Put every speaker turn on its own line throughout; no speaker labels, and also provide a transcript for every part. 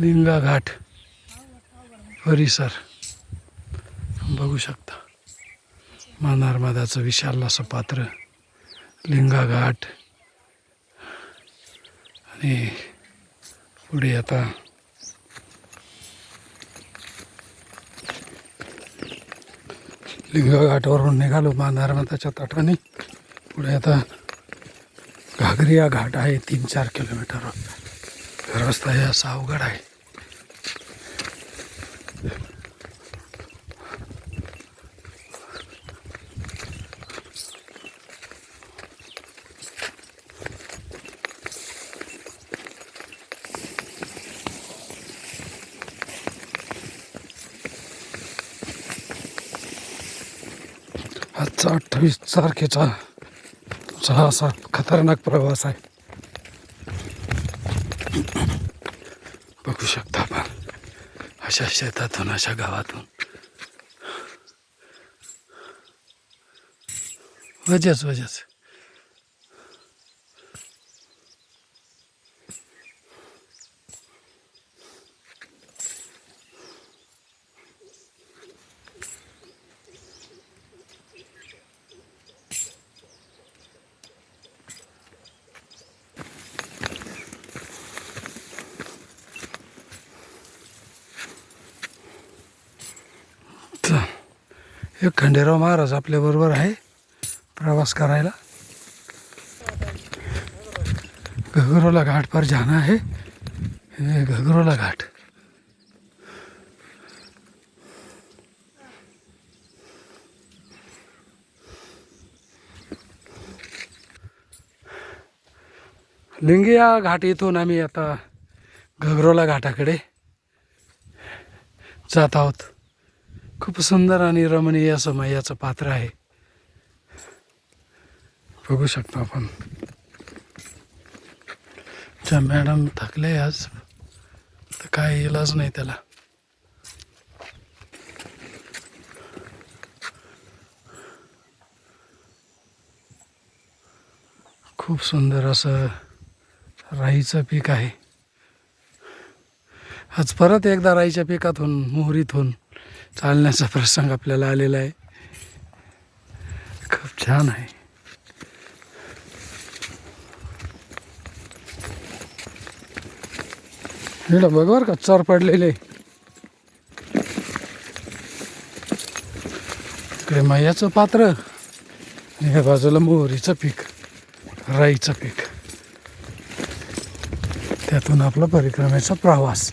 लिंगा घाट परिसर बघू शकता. नर्मदाचं विशाल असं पात्र लिंगा घाट. आणि पुढे आता लिंगा घाटावरून निघालो नर्मदाच्या तटाने. पुढे आता घागरिया घाट आहे 3-4 किलोमीटर. रस्ता हे असा अवघड आहे. आजचा 28 तारखेचा हा असा खतरनाक प्रवास आहे. बघू शकता आपण अशा शेतातून अशा गावातून वजच एक खंडेराव महाराज आपल्या बरोबर आहे प्रवास करायला. घगरोला घाट पर जाना है. घगरोला घाट. लिंगिया घाट इथून आम्ही आता घगरोला घाटाकडे जात आहोत. खूप सुंदर आणि रमणीय असं मैयाचं पात्र आहे. बघू शकता आपण. मॅडम थकले आज तर काय इलाज नाही त्याला. खूप सुंदर असं राईचं पीक आहे. आज परत एकदा राईच्या पिकातून मोहरीतून चालण्याचा प्रसंग आपल्याला आलेला आहे. खूप छान आहे. हे बघ बर का चर पडलेले. इकडे मैयाचं पात्र आणि या बाजूला मोहरीचं पीक, राईचं पीक. त्यातून आपला परिक्रमेचा प्रवास.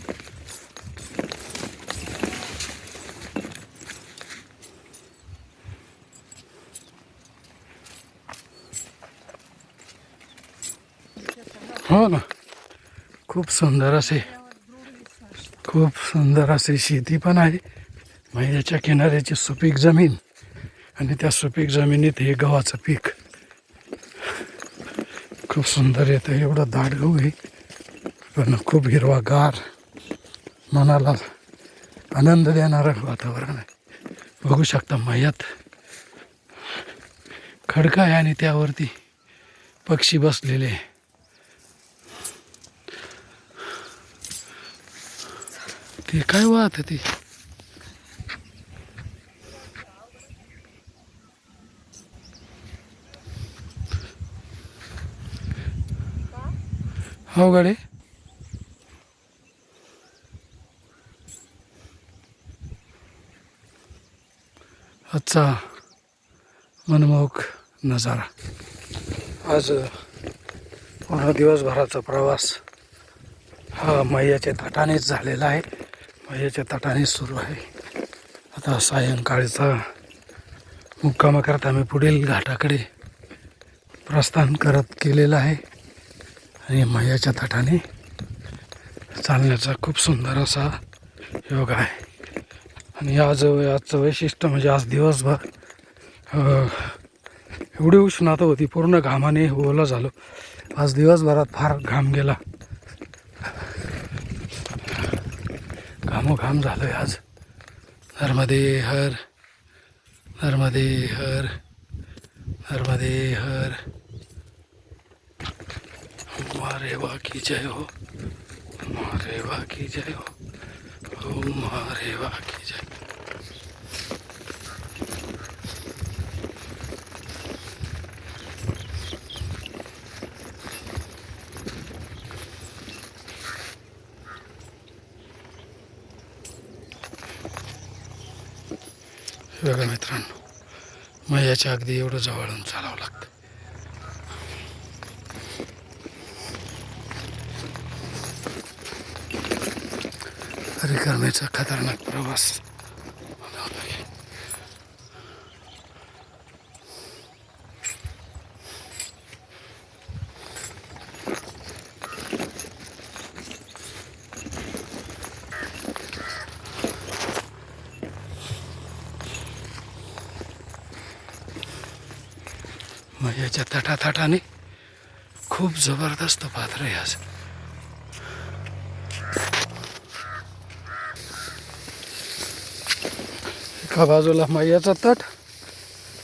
हो ना. खूप सुंदर असे शेती पण आहे. मैयाच्या किनाऱ्याची सुपीक जमीन आणि त्या सुपीक जमिनीत हे गव्हाचं पीक खूप सुंदर येतं. एवढं दाट गहू आहे पण खूप हिरवागार, मनाला आनंद देणारं वातावरण आहे. बघू शकता मैयात खडका आहे आणि त्यावरती पक्षी बसलेले. ते काय वाहत ते. हो गाडी. आजचा मनमोहक नजारा. आज पूर्ण दिवसभराचा प्रवास हा मैयाच्या तटानेच झालेला आहे. मैयाच्या तटानेच सुरू आहे. आता सायंकाळचा मुक्काम करता आम्ही पुढील घाटाकडे प्रस्थान केलेलं आहे. आणि मैयाच्या तटाने चालण्याचा खूप सुंदर असा योग आहे. आणि आजचं वैशिष्ट्य म्हणजे आज दिवसभर एवढी उष्णता होती, पूर्ण घामाने ओलं झालो. आज दिवसभरात फार घाम गेला, घामोघाम झालोय आज. नर्मदे हर, नर्मदे हर, नर्मदे हर. महादेवा की जय हो, महादेवा की जय हो, ओम महादेवा की जय. बघा मित्रांनो, मैयाच्या अगदी एवढं जवळून चालावं लागतं. परिक्रमेचा खतरनाक प्रवास. मैयाच्या तटातटाने खूप जबरदस्त पात्र आहे आज. एका बाजूला मैयाचा तट,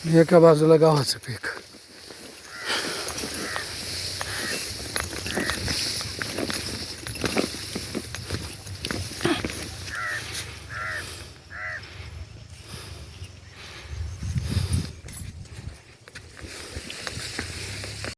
एका बाजूला गावाचं पीक.